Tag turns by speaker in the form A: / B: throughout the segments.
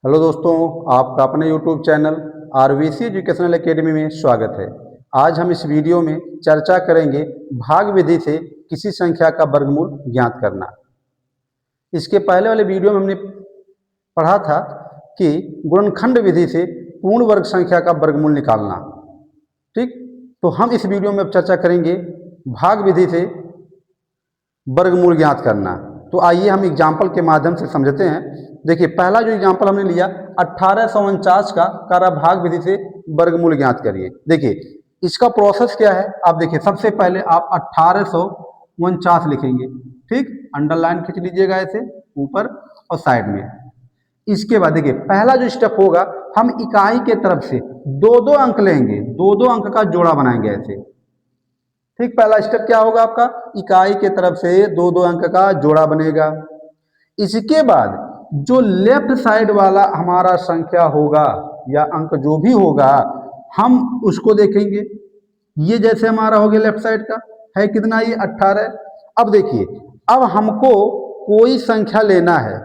A: Hello दोस्तों, आपका अपने YouTube channel RVC educational academy में स्वागत है। आज हम इस वीडियो में चर्चा करेंगे भाग विधि से किसी संख्या का वर्गमूल ज्ञात करना। इसके पहले वाले वीडियो में हमने पढ़ा था कि गुणनखंड विधि से पूर्ण वर्ग संख्या का वर्गमूल निकालना। ठीक, तो हम इस वीडियो में अब चर्चा करेंगे भाग विधि से वर्गमूल ज्ञात करना। तो आइए हम एग्जाम्पल के माध्यम से समझते हैं। देखिए, पहला जो एग्जाम्पल हमने लिया 1849 का कार्य भाग विधि से वर्गमूल ज्ञात करिए। देखिए, इसका प्रोसेस क्या है, आप देखिए। सबसे पहले आप 1849 लिखेंगे। ठीक, अंडरलाइन खींच लीजिएगा ऐसे ऊपर और साइड में। इसके बाद देखिए, पहला जो स्टेप होगा, हम इकाई के तरफ से दो दो अंक लेंगे, दो दो अंक का जोड़ा बनाएंगे ऐसे। ठीक, पहला स्टेप क्या होगा आपका, इकाई के तरफ से दो दो अंक का जोड़ा बनेगा। इसके बाद जो लेफ्ट साइड वाला हमारा संख्या होगा या अंक जो भी होगा, हम उसको देखेंगे। ये जैसे हमारा हो गया लेफ्ट साइड का है कितना, ये 18। अब देखिए, अब हमको कोई संख्या लेना है,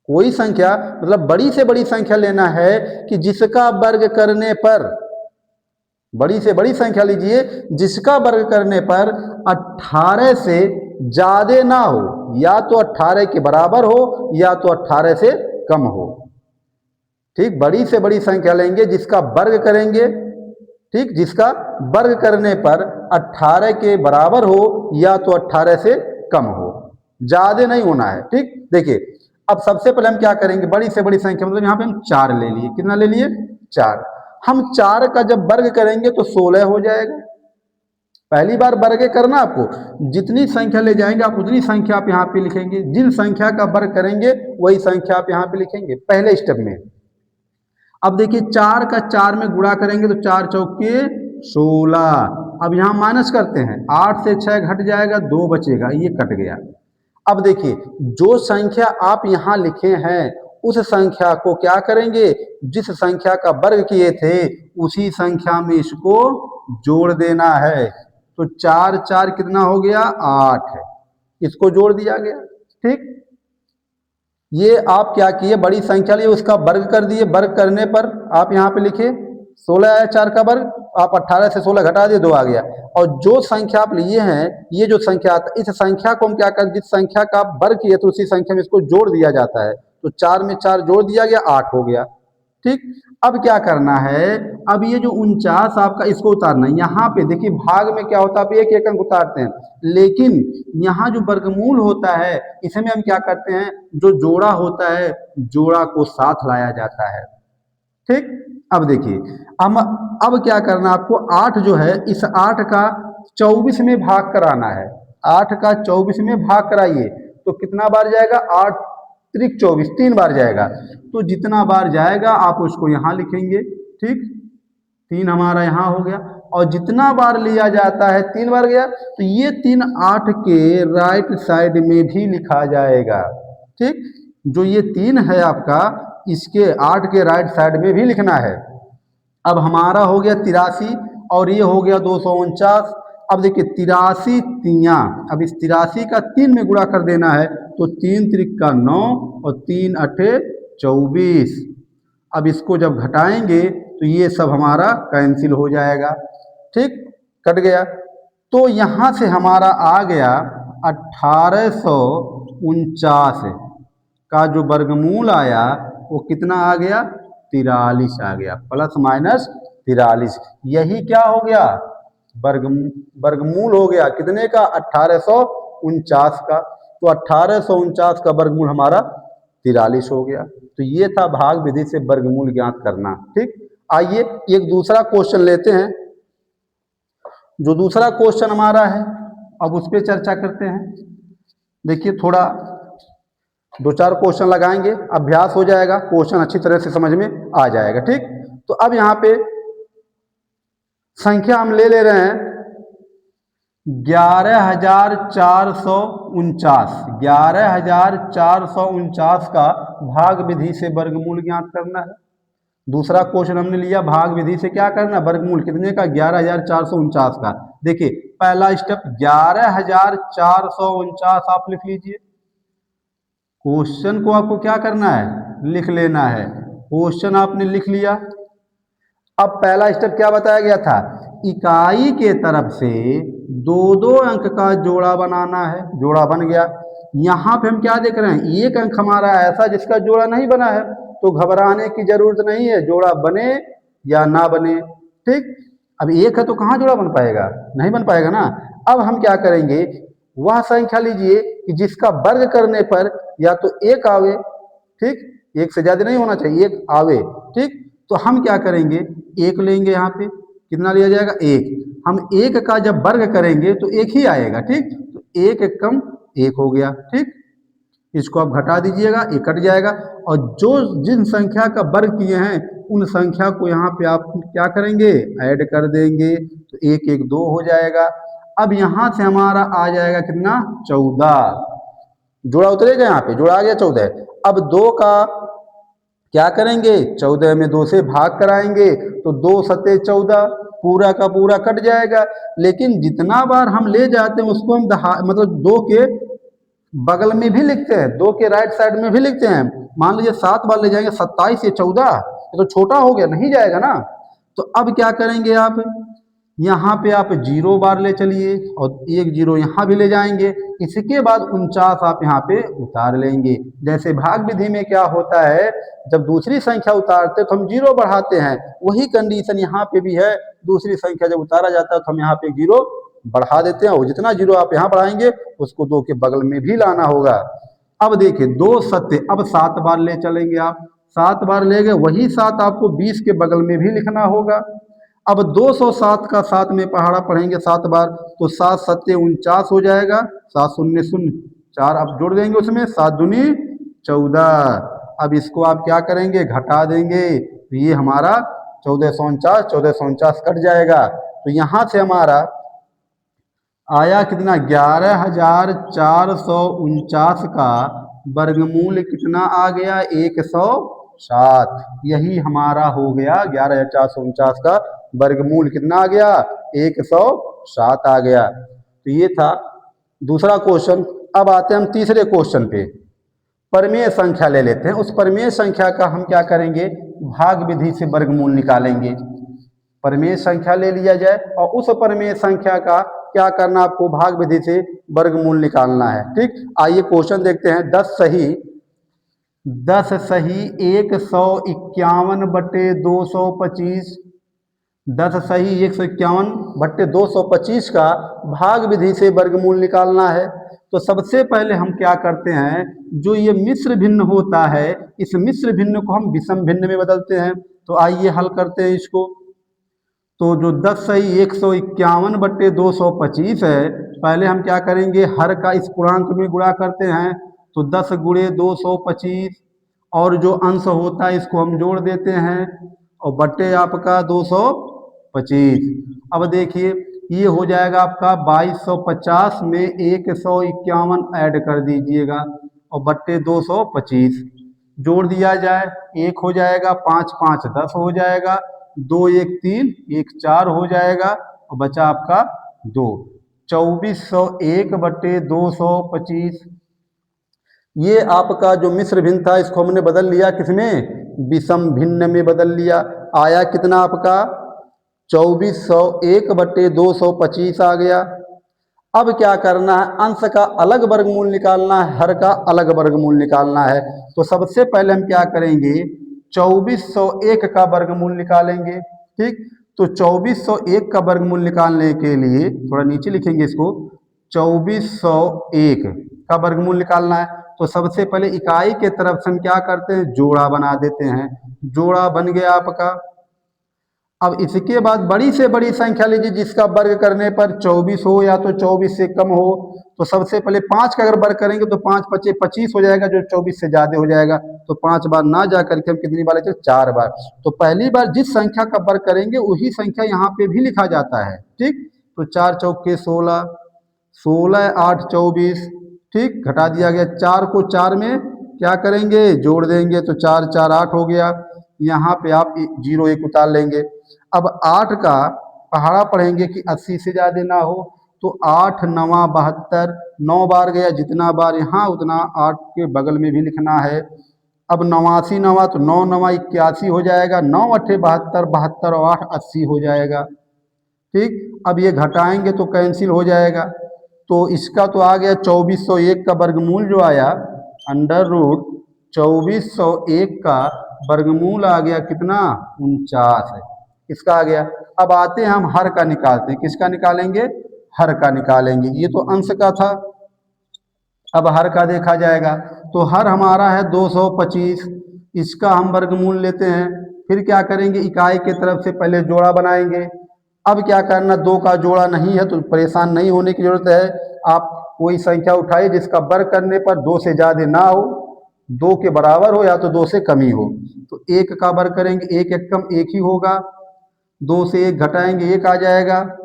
A: कोई संख्या मतलब बड़ी से बड़ी संख्या लेना है कि जिसका वर्ग करने पर, बड़ी से बड़ी संख्या लीजिए जिसका वर्ग करने पर 18 से ज्यादा ना हो, या तो 18 के बराबर हो या तो 18 से कम हो। ठीक, बड़ी से बड़ी संख्या लेंगे जिसका वर्ग करेंगे। ठीक, जिसका वर्ग करने पर 18 के बराबर हो या तो 18 से कम हो, ज्यादा नहीं होना है। ठीक, देखिए, अब सबसे पहले हम क्या करेंगे, बड़ी से बड़ी संख्या मतलब यहाँ पे हम 4 ले लिए। कितना ले लिए, 4। हम 4 का जब वर्ग करेंगे तो 16 हो जाएगा। पहली बार वर्ग करना आपको, जितनी संख्या ले जाएंगे आप उतनी संख्या आप यहाँ पे लिखेंगे। जिन संख्या का वर्ग करेंगे वही संख्या आप यहाँ पे लिखेंगे पहले स्टेप में। अब देखिए, 4 का 4 में गुणा करेंगे तो 4 चौके 16। अब यहाँ माइनस करते हैं, 8 से 6 घट जाएगा, 2 बचेगा, ये कट गया। अब देखिए, जो संख्या आप यहाँ लिखे हैं उस संख्या को क्या करेंगे, जिस संख्या का वर्ग किए थे उसी संख्या में इसको जोड़ देना है। तो 4 4 कितना हो गया, 8। इसको जोड़ दिया गया। ठीक, ये आप क्या किए, बड़ी संख्या लिए उसका वर्ग कर दिए। वर्ग करने पर आप यहाँ पे लिखे 16 आया, 4 का वर्ग, आप 18 से 16 घटा दिए, 2 आ गया। और जो संख्या आप लिए हैं, ये जो संख्या आता है, इस संख्या को हम क्या कर, जिस संख्या का आप वर्ग किए तो उसी संख्या में इसको जोड़ दिया जाता है। तो 4 में 4 जोड़ दिया गया, 8 हो गया। ठीक, अब क्या करना है, अब ये जो 49 आपका इसको उतारना है। यहाँ पे देखिए, भाग में क्या होता है, आप एक एक अंक उतारते हैं, लेकिन यहाँ जो वर्गमूल होता है इसमें हम क्या करते हैं, जो जोड़ा होता है जोड़ा को साथ लाया जाता है। ठीक, अब देखिए, अब क्या करना आपको, 8 जो है इस 8 का 24 में भाग कराना है। 8 का 24 में भाग कराइए तो कितना बार जाएगा, 8 त्रिक 24, 3 बार जाएगा। तो जितना बार जाएगा आप उसको यहाँ लिखेंगे। ठीक, 3 हमारा यहाँ हो गया। और जितना बार लिया जाता है, 3 बार गया, तो ये 3 8 के राइट साइड में भी लिखा जाएगा। ठीक, जो ये 3 है आपका, इसके 8 के राइट साइड में भी लिखना है। अब हमारा हो गया 83 और ये हो गया 249। अब देखिए, 83 तियाँ, अब इस 83 का 3 में गुणा कर देना है तो 3 त्रिक का 9 और 3 अठे 24। अब इसको जब घटाएंगे तो ये सब हमारा कैंसिल हो जाएगा। ठीक, कट गया। तो यहाँ से हमारा आ गया 1849 का जो वर्गमूल आया वो कितना आ गया, 43 आ गया, प्लस माइनस 43। यही क्या हो गया, वर्गमूल हो गया कितने का, 1849 का। तो 1849 का वर्गमूल हमारा 43 हो गया। तो ये था भाग विधि से वर्गमूल ज्ञात करना। ठीक, आइए एक दूसरा क्वेश्चन लेते हैं। जो दूसरा क्वेश्चन हमारा है अब उस पर चर्चा करते हैं। देखिए, थोड़ा 2-4 क्वेश्चन लगाएंगे, अभ्यास हो जाएगा, क्वेश्चन अच्छी तरह से समझ में आ जाएगा। ठीक, तो अब यहाँ पे संख्या हम ले रहे हैं 11,449। 11,449 का भाग विधि से वर्गमूल ज्ञात करना है। दूसरा क्वेश्चन हमने लिया भाग विधि से क्या करना, वर्गमूल कितने का, 11,449 का। देखिए, पहला स्टेप 11,449 आप लिख लीजिए। क्वेश्चन को आपको क्या करना है, लिख लेना है। क्वेश्चन आपने लिख लिया। अब पहला स्टेप क्या बताया गया था, इकाई के तरफ से दो दो अंक का जोड़ा बनाना है। जोड़ा बन गया। यहाँ पे हम क्या देख रहे हैं, एक अंक हमारा ऐसा जिसका जोड़ा नहीं बना है, तो घबराने की जरूरत नहीं है, जोड़ा बने या ना बने। ठीक, अब एक है तो कहाँ जोड़ा बन पाएगा, नहीं बन पाएगा ना। अब हम क्या करेंगे, वह संख्या लीजिए कि जिसका वर्ग करने पर या तो एक आवे, ठीक, एक से ज्यादा नहीं होना चाहिए, एक आवे। ठीक, तो हम क्या करेंगे, एक लेंगे। यहाँ पे कितना लिया जाएगा, एक। हम एक का जब वर्ग करेंगे तो एक ही आएगा। ठीक, तो एक एक कम एक हो गया। ठीक, इसको आप घटा दीजिएगा, एक कट जाएगा। और जो जिन संख्या का वर्ग किए हैं उन संख्या को यहाँ पे आप क्या करेंगे, ऐड कर देंगे, तो एक एक दो हो जाएगा। अब यहाँ से हमारा आ जाएगा कितना, 14। जोड़ा उतरेगा, यहाँ पे जोड़ा आ गया 14। अब दो का क्या करेंगे, 14 में 2 से भाग कराएंगे, तो 2 सत्ते 14, पूरा का पूरा कट जाएगा। लेकिन जितना बार हम ले जाते हैं उसको हम मतलब 2 के बगल में भी लिखते हैं, 2 के राइट साइड में भी लिखते हैं। मान लीजिए 7 बार ले जाएंगे, 27 या 14, ये तो छोटा हो गया, नहीं जाएगा ना। तो अब क्या करेंगे, आप यहाँ पे आप 0 बार ले चलिए और एक 0 यहाँ भी ले जाएंगे। इसके बाद 49 आप यहाँ पे उतार लेंगे। जैसे भाग विधि में क्या होता है, जब दूसरी संख्या उतारते तो हम 0 बढ़ाते हैं, वही कंडीशन यहाँ पे भी है। दूसरी संख्या जब उतारा जाता है तो हम यहाँ पे 0 बढ़ा देते हैं, और जितना 0 आप यहाँ बढ़ाएंगे उसको 2 के बगल में भी लाना होगा। अब देखिए 2 सत्ते, अब 7 बार ले चलेंगे आप, 7 बार ले गए, वही 7 आपको 20 के बगल में भी लिखना होगा। अब 207 का 7 में पहाड़ा पढ़ेंगे 7 बार, तो 7 सत्ते 49 हो जाएगा, 7 शून्य शून्य 4 आप जोड़ देंगे उसमें, 7 दूनी 14। अब इसको आप क्या करेंगे, घटा देंगे, तो ये हमारा 1449 कट जाएगा। तो यहाँ से हमारा आया कितना, 11,449 का वर्गमूल कितना आ गया, 107। यही हमारा हो गया 11,449 का वर्गमूल कितना आ गया, 107 आ गया। तो ये था दूसरा क्वेश्चन। अब आते हैं हम तीसरे क्वेश्चन पे। परमेय संख्या ले लेते हैं। उस परमेय संख्या का हम क्या करेंगे, भाग विधि से वर्गमूल निकालेंगे। परमेय संख्या ले लिया जाए और उस परमेय संख्या का क्या करना, आपको भाग विधि से वर्गमूल निकालना है। ठीक, आइए क्वेश्चन देखते हैं। 10 सही 151 बटे 225, 10 सही 151 बट्टे 225 का भाग विधि से वर्गमूल निकालना है। तो सबसे पहले हम क्या करते हैं, जो ये मिश्र भिन्न होता है, इस मिश्र भिन्न को हम विषम भिन्न में बदलते हैं। तो आइए हल करते हैं इसको। तो जो 10 सही 151 बट्टे 225 है, पहले हम क्या करेंगे, हर का इस पूर्णांक में गुणा करते हैं, तो 10 गुणे 225, और जो अंश होता है इसको हम जोड़ देते हैं, और बट्टे आपका 225। अब देखिए ये हो जाएगा आपका 2250 में 151 ऐड कर दीजिएगा, और बट्टे 225 जोड़ दिया जाए, 1 हो जाएगा, 5 5 10 हो जाएगा, 2 1 3 1 4 हो जाएगा, और बचा आपका 2। 2401 बट्टे 225। ये आपका जो मिश्र भिन्न था इसको हमने बदल लिया किसमें, विषम भिन्न में बदल लिया। आया कितना आपका, 2401 बट्टे 225 आ गया। अब क्या करना है, अंश का अलग वर्गमूल निकालना है, हर का अलग वर्गमूल निकालना है। तो सबसे पहले हम क्या करेंगे, 2401 का वर्गमूल निकालेंगे। ठीक, तो 2401 का वर्गमूल निकालने के लिए थोड़ा नीचे लिखेंगे इसको, 2401 का वर्गमूल निकालना है। तो सबसे पहले इकाई के तरफ से हम क्या करते हैं, जोड़ा बना देते हैं। जोड़ा बन गया आपका। अब इसके बाद बड़ी से बड़ी संख्या लीजिए जिसका वर्ग करने पर 24 हो या तो 24 से कम हो। तो सबसे पहले 5 का अगर वर्ग करेंगे तो 5 पचे 25 हो जाएगा, जो 24 से ज्यादा हो जाएगा। तो 5 बार ना जा करके हम कितनी बार लेते हैं, 4 बार। तो पहली बार जिस संख्या का वर्ग करेंगे वही संख्या यहाँ पे भी लिखा जाता है। ठीक, तो 4 चौके 16, 16 8 24। ठीक, घटा दिया गया, 4 को 4 में क्या करेंगे, जोड़ देंगे, तो 4 4 8 हो गया। यहाँ पे आप 0 1 उतार लेंगे। अब 8 का पहाड़ा पढ़ेंगे कि 80 से ज़्यादा ना हो, तो 8 9 72, 9 बार गया, जितना बार यहाँ उतना 8 के बगल में भी लिखना है। अब 89 नवा तो 9 नवा 81 हो जाएगा, 9 अट्ठे 72, 72 और 8 80 हो जाएगा। ठीक, अब ये घटाएंगे तो कैंसिल हो जाएगा। तो इसका तो आ गया 2401 का वर्गमूल जो आया, अंडर रूट 2401 का वर्गमूल आ गया कितना, 49 है, इसका आ गया। अब आते हैं हम हर का निकालते हैं, किसका निकालेंगे, हर का निकालेंगे। ये तो अंश का था, अब हर का देखा जाएगा। तो हर हमारा है 225, इसका हम वर्गमूल लेते हैं। फिर क्या करेंगे, इकाई के तरफ से पहले जोड़ा बनाएंगे। अब क्या करना, दो का जोड़ा नहीं है तो परेशान नहीं होने की जरूरत है। आप कोई संख्या उठाइए जिसका वर्ग करने पर 2 से ज़्यादा ना हो, 2 के बराबर हो या तो 2 से कम ही हो। तो 1 का वर्ग करेंगे, 1 एक कम 1 ही होगा, 2 से 1 घटाएंगे 1 आ जाएगा,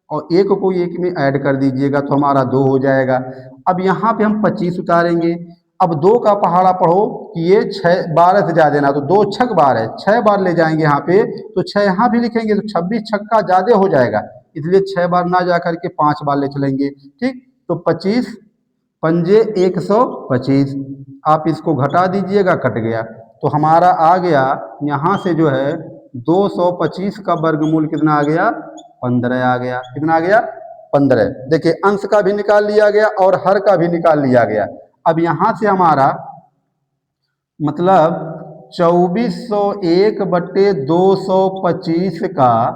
A: और 1 को 1 में ऐड कर दीजिएगा तो हमारा 2 हो जाएगा। अब यहाँ पे हम 25 उतारेंगे। अब 2 का पहाड़ा पढ़ो कि ये 6 12 से ज़्यादा ना, तो 2 छक बार है, 6 बार ले जाएंगे यहाँ पे, तो 6 यहाँ भी लिखेंगे तो 26 छक्का ज़्यादा हो जाएगा, इसलिए 6 बार ना जा करके 5 बार ले चलेंगे। ठीक, तो 25 पंजे 125, आप इसको घटा दीजिएगा, कट गया। तो हमारा आ गया यहाँ से जो है 225 का वर्गमूल कितना आ गया, 15 आ गया। कितना आ गया, 15। देखिए अंश का भी निकाल लिया गया और हर का भी निकाल लिया गया। अब यहाँ से हमारा मतलब 2401 बटे 225 का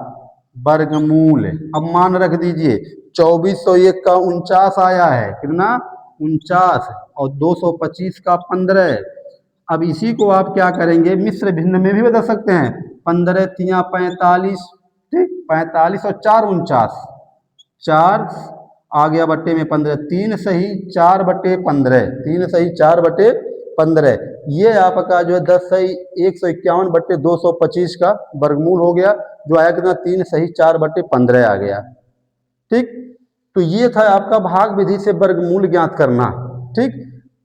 A: वर्गमूल, अब मान रख दीजिए 2401 का 49 आया है, कितना 49, और 225 का 15। अब इसी को आप क्या करेंगे, मिश्र भिन्न में भी बदल सकते हैं, 15 तिया 45, ठीक, 45 और 4 49, 4 आ गया बट्टे में 15, 3 सही 4 बटे 15, 3 सही 4 बटे 15, ये आपका जो है 10 सही 151 बट्टे 225 का वर्गमूल हो गया, जो आया कितना 3 सही 4 बटे 15 आ गया। ठीक, तो ये था आपका भाग विधि से वर्गमूल ज्ञात करना। ठीक,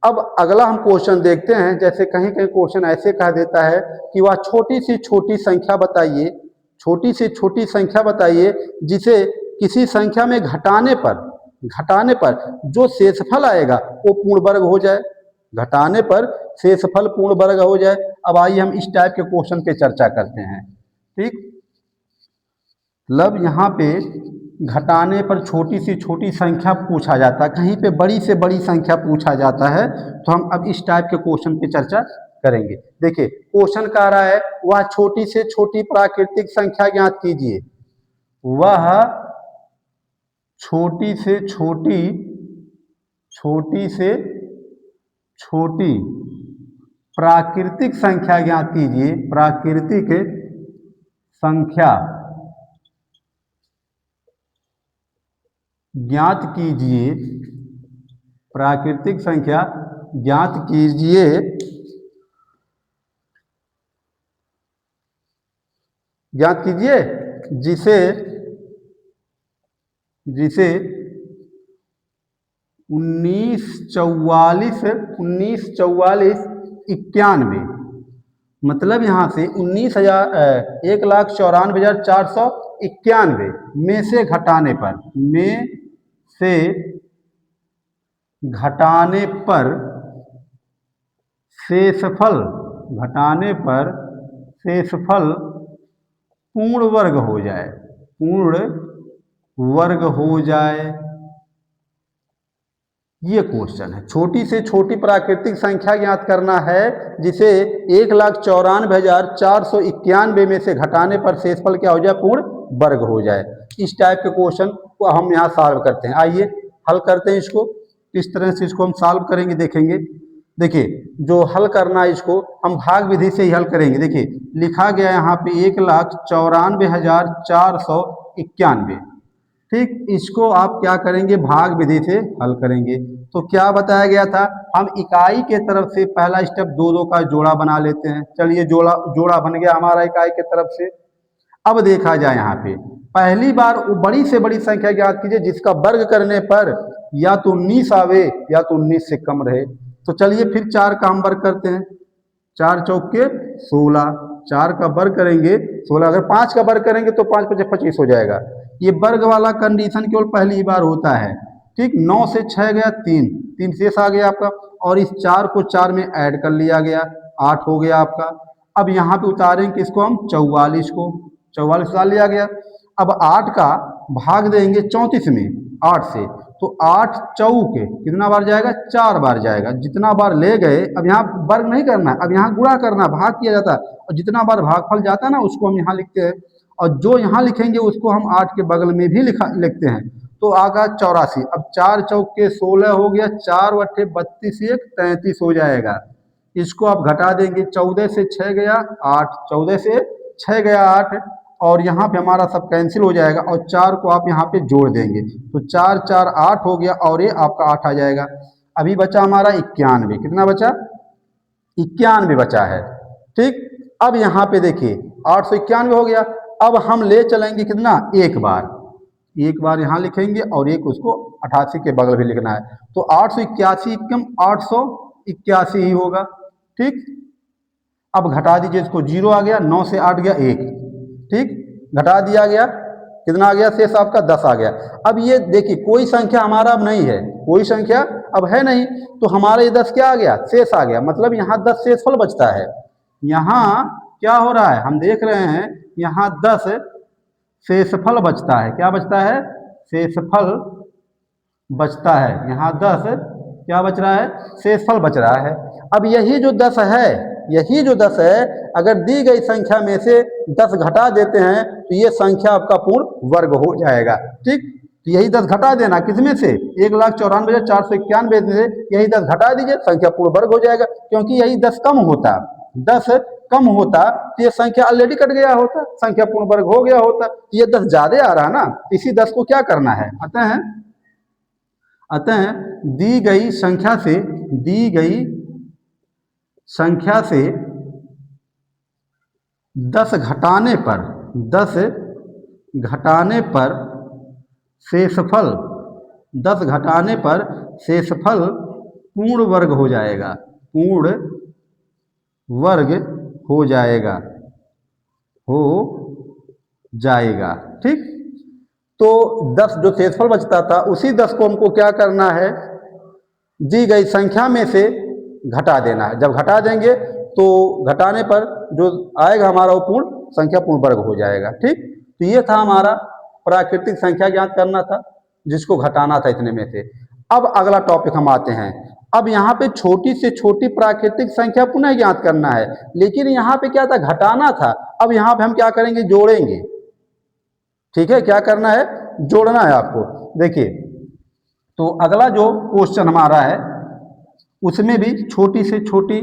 A: अब अगला हम क्वेश्चन देखते हैं। जैसे कहीं कहीं क्वेश्चन ऐसे कह देता है कि वह छोटी सी छोटी संख्या बताइए, छोटी से छोटी संख्या बताइए जिसे किसी संख्या में घटाने पर जो शेषफल आएगा वो पूर्ण वर्ग हो जाए, घटाने पर शेषफल पूर्ण वर्ग हो जाए। अब आइए हम इस टाइप के क्वेश्चन पे चर्चा करते हैं। ठीक, मतलब यहाँ पे घटाने पर छोटी से छोटी संख्या पूछा जाता है, कहीं पे बड़ी से बड़ी संख्या पूछा जाता है, तो हम अब इस टाइप के क्वेश्चन पे चर्चा करेंगे। देखिए क्वेश्चन कह रहा है वह छोटी से छोटी प्राकृतिक संख्या ज्ञात कीजिए, वह छोटी से छोटी प्राकृतिक संख्या ज्ञात कीजिए, प्राकृतिक संख्या ज्ञात कीजिए, प्राकृतिक संख्या ज्ञात कीजिए जिसे 1944 91, मतलब यहाँ से 1,94,491 में से घटाने पर शेषफल पूर्ण वर्ग हो जाए, ये क्वेश्चन है। छोटी से छोटी प्राकृतिक संख्या ज्ञात करना है जिसे 1,94,491 में से घटाने पर शेषफल क्या हो जाए, पूर्ण वर्ग हो जाए। इस टाइप के क्वेश्चन को हम यहाँ सॉल्व करते हैं। आइए हल करते हैं इसको, किस तरह से इसको हम सॉल्व करेंगे देखेंगे। देखिए जो हल करना है इसको हम भाग विधि से ही हल करेंगे। देखिए लिखा गया यहाँ पे 1,94,491, ठीक, इसको आप क्या करेंगे, भाग विधि से हल करेंगे। तो क्या बताया गया था, हम इकाई के तरफ से पहला स्टेप 2-2 का जोड़ा बना लेते हैं। चलिए जोड़ा बन गया हमारा इकाई के तरफ से। अब देखा जाए यहाँ पे पहली बार वो बड़ी से बड़ी संख्या ज्ञात कीजिए जिसका वर्ग करने पर या तो 19 आवे या तो 19 से कम रहे। तो चलिए फिर 4 का हम वर्ग करते हैं, 4 चौके 16, 4 का वर्ग करेंगे 16, अगर 5 का वर्ग करेंगे तो 5 × 25 हो जाएगा। ये वर्ग वाला कंडीशन केवल पहली बार होता है। ठीक, 9 से 6 गया 3 शेष आ गया आपका, और इस 4 को 4 में ऐड कर लिया गया। 8 हो गया आपका। अब यहाँ पे उतारेंगे किसको हम, 44 को, 44 उतार लिया गया। अब 8 का भाग देंगे 34 में 8 से, तो 8 चौके कितना बार जाएगा, 4 बार जाएगा। जितना बार ले गए, अब यहाँ वर्ग नहीं करना है, अब यहाँ गुणा करना, भाग किया जाता है, और जितना बार भागफल जाता है ना उसको हम यहाँ लिखते हैं, और जो यहाँ लिखेंगे उसको हम 8 के बगल में भी लिखते हैं। तो आगा 84। अब 4 चौके 16 हो गया, 4 बट्टे 32, 1 33 हो जाएगा। इसको आप घटा देंगे, 14 से 6 गया 8, 14 से 6 गया 8, और यहाँ पे हमारा सब कैंसिल हो जाएगा, और 4 को आप यहाँ पे जोड़ देंगे, तो 4 4 8 हो गया, और ये आपका 8 आ जाएगा। अभी बचा हमारा 91, कितना बचा, 91 बचा है। ठीक, अब यहाँ पे देखिए 891 हो गया। अब हम ले चलेंगे कितना, एक बार यहाँ लिखेंगे, और एक उसको 88 के बगल भी लिखना है, तो 881 कम 881 ही होगा। ठीक, अब घटा दीजिए इसको, 0 आ गया, 9 से 8 गया 1, ठीक, घटा दिया गया, कितना आ गया, शेष आपका 10 आ गया। अब ये देखिए कोई संख्या हमारा अब नहीं है, कोई संख्या अब है नहीं, तो हमारा ये 10 क्या आ गया, शेष आ गया, मतलब यहाँ 10 शेषफल बचता है। यहाँ क्या हो रहा है, हम देख रहे हैं यहाँ 10 शेषफल बचता है। क्या बचता है, शेषफल बचता है। यहाँ 10 क्या बच रहा है, शेषफल बच रहा है। अब यही जो 10 है, यही जो 10 है, अगर दी गई संख्या में से 10 घटा देते हैं तो ये संख्या आपका पूर्ण वर्ग हो जाएगा। ठीक, तो यही 10 घटा देना, किसमें से, 1,94,491 में से यही 10 घटा दीजिए, संख्या पूर्ण वर्ग हो जाएगा। क्योंकि यही 10 कम होता, 10 कम होता तो ये संख्या ऑलरेडी कट गया होता, संख्या पूर्ण वर्ग हो गया होता। ये 10 ज्यादा आ रहा है ना, इसी 10 को क्या करना है, अतः दी गई संख्या से 10 घटाने पर शेषफल, 10 घटाने पर शेषफल पूर्ण वर्ग हो जाएगा, पूर्ण वर्ग हो जाएगा, ठीक। तो 10 जो शेषफल बचता था उसी 10 को हमको क्या करना है, दी गई संख्या में से घटा देना है। जब घटा देंगे तो घटाने पर जो आएगा हमारा वो पूर्ण संख्या पूर्ण वर्ग हो जाएगा। ठीक, तो ये था हमारा प्राकृतिक संख्या ज्ञात करना था, जिसको घटाना था इतने में से। अब अगला टॉपिक हम आते हैं। अब यहाँ पे छोटी से छोटी प्राकृतिक संख्या पुनः ज्ञात करना है, लेकिन यहाँ पे क्या था, घटाना था। अब यहाँ पे हम क्या करेंगे, जोड़ेंगे। ठीक है, क्या करना है, जोड़ना है आपको। देखिए, तो अगला जो क्वेश्चन हमारा है उसमें भी छोटी से छोटी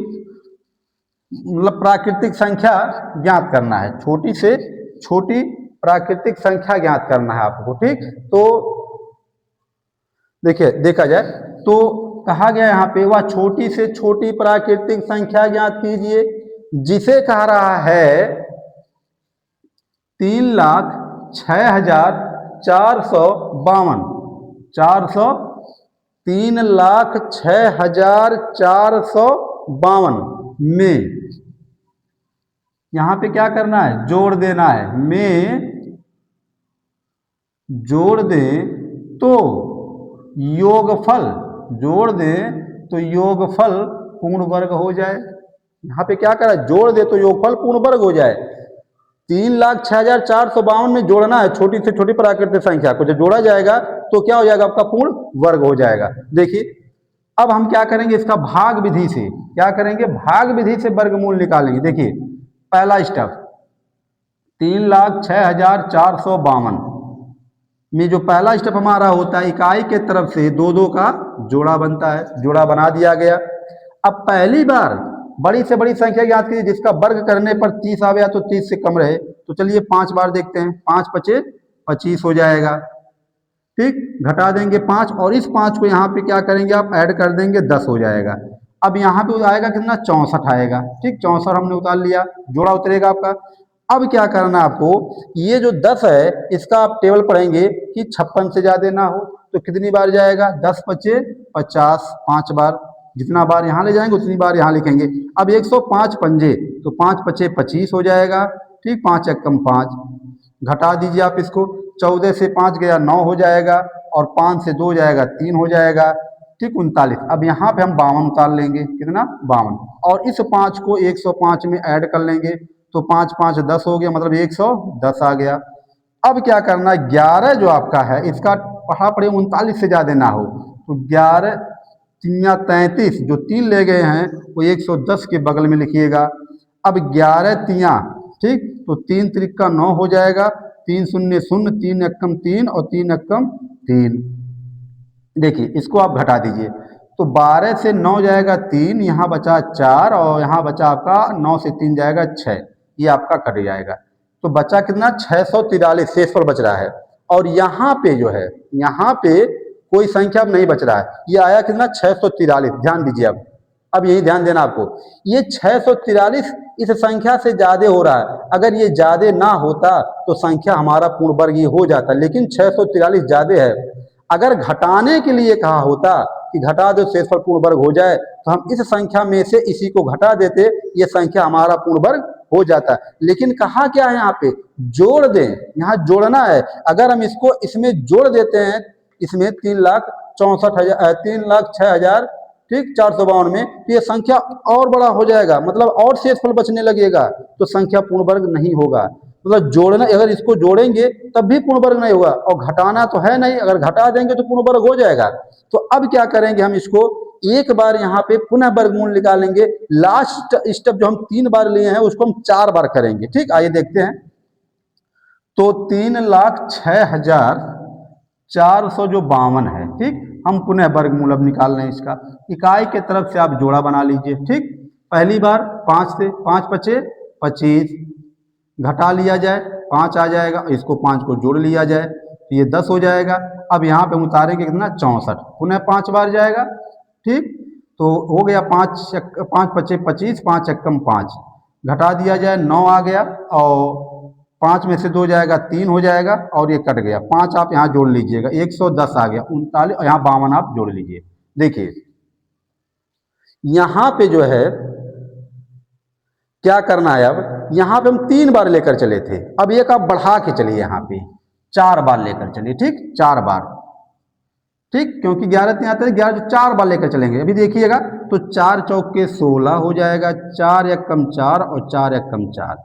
A: मतलब प्राकृतिक संख्या ज्ञात करना है, छोटी से छोटी प्राकृतिक संख्या ज्ञात करना है आपको। ठीक, तो देखिए देखा जाए तो कहा गया यहाँ पे, वह छोटी से छोटी प्राकृतिक संख्या ज्ञात कीजिए जिसे कह रहा है 3,06,452 3,06,452 में यहाँ पे क्या करना है, जोड़ देना है। में जोड़ दें तो योगफल, जोड़ दें तो योगफल पूर्ण वर्ग हो जाए। यहाँ पे क्या करा, जोड़ दे तो योगफल पूर्ण वर्ग हो जाए। 3,06,452 में जोड़ना है छोटी से छोटी प्राकृतिक संख्या को, जब जोड़ा जाएगा तो क्या हो जाएगा, आपका पूर्ण वर्ग हो जाएगा। देखिए, अब हम क्या करेंगे, इसका भाग विधि से क्या करेंगे, भाग विधि से वर्गमूल निकालेंगे। देखिए, पहला स्टेप 3,06,452 में जो पहला स्टेप हमारा होता है, इकाई के तरफ से 2-2 का जोड़ा बनता है, जोड़ा बना दिया गया। अब पहली बार बड़ी से बड़ी संख्या ज्ञात कीजिए जिसका वर्ग करने पर 30 आवे या तो 30 से कम रहे। तो चलिए 5 बार देखते हैं, 5 पचे 25 हो जाएगा। ठीक, घटा देंगे 5 और इस 5 को यहाँ पे क्या करेंगे, आप ऐड कर देंगे, 10 हो जाएगा। अब यहाँ पे आएगा कितना, 64 आएगा। ठीक, 64 हमने उतार लिया, जोड़ा उतरेगा आपका। अब क्या करना है आपको, ये जो 10 है इसका आप टेबल पढ़ेंगे कि 56 से ज़्यादा ना हो, तो कितनी बार जाएगा, 10 पचे 50, 5 बार। जितना बार यहाँ ले जाएंगे उतनी बार यहाँ लिखेंगे। अब 105 पंजे, तो 5 पचे 25 हो जाएगा। ठीक, 5 एकम 5, घटा दीजिए आप इसको, 14 से 5 गया 9 हो जाएगा, और 5 से 2 जाएगा 3 हो जाएगा। ठीक 39। अब यहाँ पे हम 52 उतार लेंगे, कितना 52, और इस 5 को 105 में ऐड कर लेंगे तो 5 5 10 हो गया, मतलब 110 आ गया। अब क्या करना है, 11 जो आपका है इसका पढ़ा पड़े 39 से ज़्यादा ना हो, तो 11 तिया 33, जो 3 ले गए हैं वो 110 के बगल में लिखिएगा। अब 11 तिया, ठीक, तो 3 त्रिका 9 हो जाएगा, 3 शून्य शून्य, 3 एकम 3 और 3 एकम 3। देखिए इसको आप घटा दीजिए, तो 12 से 9 जाएगा 3, यहाँ बचा 4, और यहाँ बचा आपका 9 से 3 जाएगा 6, ये आपका कट जाएगा। तो बचा कितना, 643 शेष पर बच रहा है। और यहाँ पे जो है, यहाँ पे कोई संख्या अब नहीं बच रहा है, ये आया कितना 643। ध्यान दीजिए, अब यही ध्यान देना आपको, ये 643 इस संख्या से ज्यादा हो रहा है। अगर ये ज्यादा ना होता तो संख्या हमारा पूर्ण वर्ग ये हो जाता, लेकिन 643 ज्यादा है। अगर घटाने के लिए कहा होता कि घटा दो शेषफल पूर्ण वर्ग हो जाए, तो हम इस संख्या में से इसी को घटा देते, ये संख्या हमारा पूर्ण वर्ग हो जाता। लेकिन कहा क्या है यहाँ पे, जोड़ दें, यहाँ जोड़ना है। अगर हम इसको इसमें जोड़ देते हैं, इसमें 3,64,000, 3,06,000, ठीक 452 में, तो ये संख्या और बड़ा हो जाएगा, मतलब और शेषफल बचने लगेगा, तो संख्या पूर्ण वर्ग नहीं होगा। मतलब जोड़ना, अगर इसको जोड़ेंगे तब भी पूर्ण वर्ग नहीं होगा, और घटाना तो है नहीं, अगर घटा देंगे तो पूर्ण वर्ग हो जाएगा। तो अब क्या करेंगे, हम इसको एक बार यहाँ पे पुनः वर्गमूल निकालेंगे। लास्ट स्टेप जो हम 3 बार लिए हैं उसको हम 4 बार करेंगे। ठीक, आइए देखते हैं। तो 3,06,452 जो 52 है, ठीक, हम पुनः वर्गमूल अब निकाल रहे हैं इसका। इकाई के तरफ से आप जोड़ा बना लीजिए। ठीक, पहली बार 5 से, 5 पचे 25, घटा लिया जाए 5 आ जाएगा, इसको 5 को जोड़ लिया जाए तो ये 10 हो जाएगा। अब यहाँ पे हम उतारेंगे कितना 64, पुनः 5 बार जाएगा। ठीक, तो हो गया 5 पचे 25, 5 एकम 5, घटा दिया जाए 9 आ गया, और 5 में से 2 जाएगा 3 हो जाएगा, और ये कट गया। 5 आप यहाँ जोड़ लीजिएगा, 110 आ गया, 39, और यहाँ 52 आप जोड़ लीजिए। देखिए यहाँ पे जो है क्या करना है, अब यहाँ पे हम 3 बार लेकर चले थे, अब एक आप बढ़ा के चलिए, यहाँ पे 4 बार लेकर चलिए। ठीक, 4 बार, ठीक, क्योंकि 11 तीन आते हैं, 11 जो 4 बार लेकर चलेंगे। अभी देखिएगा, तो 4 चौके 16 हो जाएगा, 4 एकम 4 और 4 एकम 4।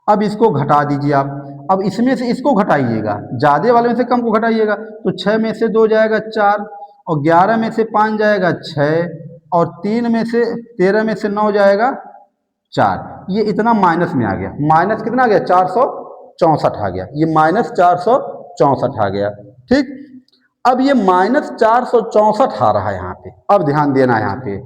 A: अब इसको घटा दीजिए आप। अब इसमें से इसको घटाइएगा, ज्यादा वाले में से कम को घटाइएगा, तो 6 में से 2 जाएगा 4, और 11 में से 5 जाएगा 6, और 3 में से 13 में से 9 जाएगा 4। ये इतना माइनस में आ गया, माइनस कितना आ गया 464 आ गया, ये माइनस 464 आ गया। ठीक, अब ये माइनस 464 आ रहा है यहाँ पे। अब ध्यान देना है यहाँ पे,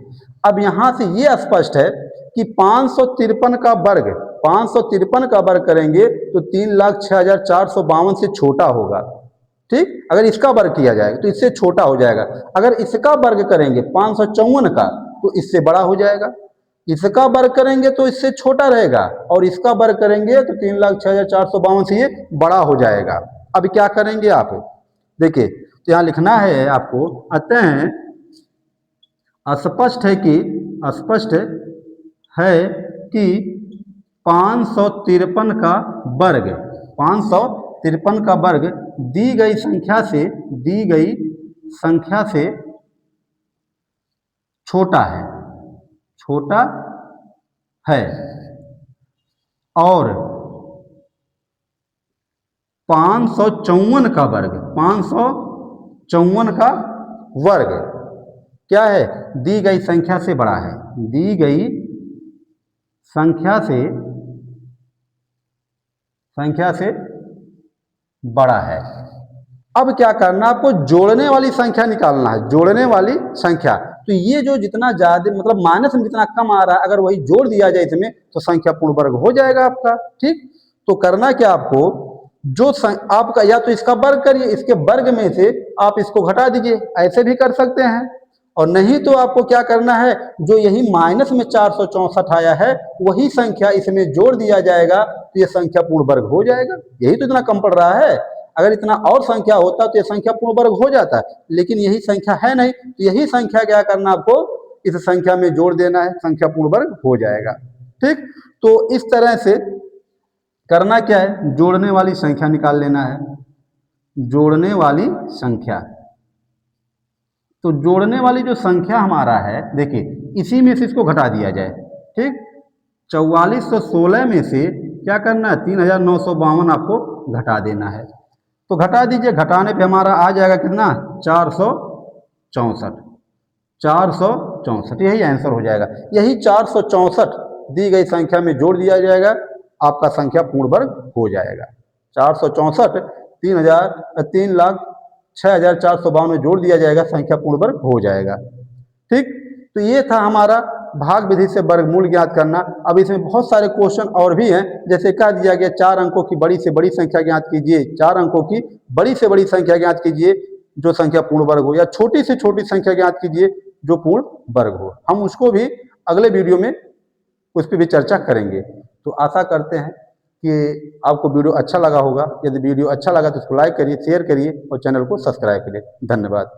A: अब यहाँ से ये स्पष्ट है कि 553 का वर्ग, 553 का वर्ग करेंगे तो 3,06,452 से छोटा होगा। ठीक, अगर इसका वर्ग किया जाएगा तो इससे छोटा हो जाएगा। अगर इसका वर्ग करेंगे 554 का, तो इससे बड़ा हो जाएगा। इसका वर्ग करेंगे तो इससे छोटा रहेगा, और इसका वर्ग करेंगे तो 3,06,452 से ये बड़ा हो जाएगा। अब क्या करेंगे आप, देखिए, तो यहाँ लिखना है आपको, अतः स्पष्ट है कि 553 का वर्ग, 553 का वर्ग दी गई संख्या से छोटा है, और 554 का वर्ग, 554 का वर्ग क्या है, दी गई संख्या से बड़ा है, दी गई संख्या से बड़ा है। अब क्या करना, आपको जोड़ने वाली संख्या निकालना है, जोड़ने वाली संख्या। तो ये जो जितना ज्यादा, मतलब माइनस में जितना कम आ रहा है, अगर वही जोड़ दिया जाए इसमें, तो संख्या पूर्ण वर्ग हो जाएगा आपका। ठीक, तो करना क्या आपको, जो आपका, या तो इसका वर्ग करिए, इसके वर्ग में से आप इसको घटा दीजिए, ऐसे भी कर सकते हैं। और नहीं तो आपको क्या करना है, जो यही माइनस में 464 आया है वही संख्या इसमें जोड़ दिया जाएगा, तो ये संख्या पूर्ण वर्ग हो जाएगा। यही तो इतना कम पड़ रहा है। अगर इतना और संख्या होता तो ये संख्या पूर्ण वर्ग हो जाता है, लेकिन यही संख्या है नहीं, तो यही संख्या क्या करना, आपको इस संख्या में जोड़ देना है, संख्या पूर्ण वर्ग हो जाएगा। ठीक, तो इस तरह से करना क्या है, जोड़ने वाली संख्या निकाल लेना है, जोड़ने वाली संख्या। तो जोड़ने वाली जो संख्या हमारा है, देखिए इसी में से इसको घटा दिया जाए। ठीक, 4416 में से क्या करना है, 3952 आपको घटा देना है। तो घटा दीजिए, घटाने पे हमारा आ जाएगा कितना, 464। 464 यही आंसर हो जाएगा। यही 464 दी गई संख्या में जोड़ दिया जाएगा, आपका संख्या पूर्ण वर्ग हो जाएगा। 464 3,06,452 में जोड़ दिया जाएगा, संख्या पूर्ण वर्ग हो जाएगा। ठीक, तो ये था हमारा भाग विधि से वर्गमूल ज्ञात करना। अब इसमें बहुत सारे क्वेश्चन और भी हैं, जैसे कह दिया गया 4 अंकों की बड़ी से बड़ी संख्या ज्ञात कीजिए, 4 अंकों की बड़ी से बड़ी संख्या ज्ञात कीजिए जो संख्या पूर्ण वर्ग हो, या छोटी से छोटी संख्या ज्ञात कीजिए जो पूर्ण वर्ग हो। हम उसको भी अगले वीडियो में उस पर भी चर्चा करेंगे। तो आशा करते हैं कि आपको वीडियो अच्छा लगा होगा। यदि वीडियो अच्छा लगा तो उसको लाइक करिए, शेयर करिए और चैनल को सब्सक्राइब करिए। धन्यवाद।